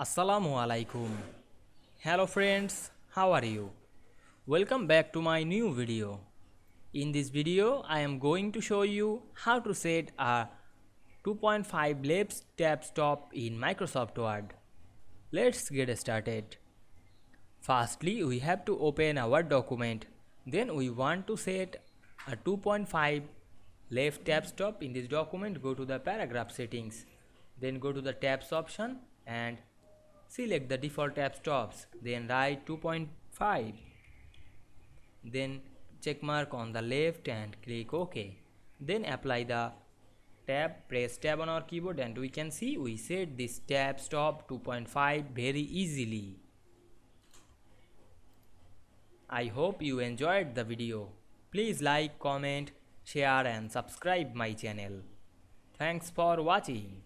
Assalamu Walaikum. Hello friends, how are you? Welcome back to my new video. In this video, I am going to show you how to set a 2.5 left tab stop in Microsoft Word. Let's get started. Firstly, we have to open a Word document. Then we want to set a 2.5 left tab stop in this document. Go to the paragraph settings. Then go to the tabs option and select the default tab stops. Then write 2.5. Then check mark on the left and click OK. Then apply the tab, press tab on our keyboard and we can see we set this tab stop 2.5 very easily. I hope you enjoyed the video. Please like, comment, share and subscribe my channel. Thanks for watching.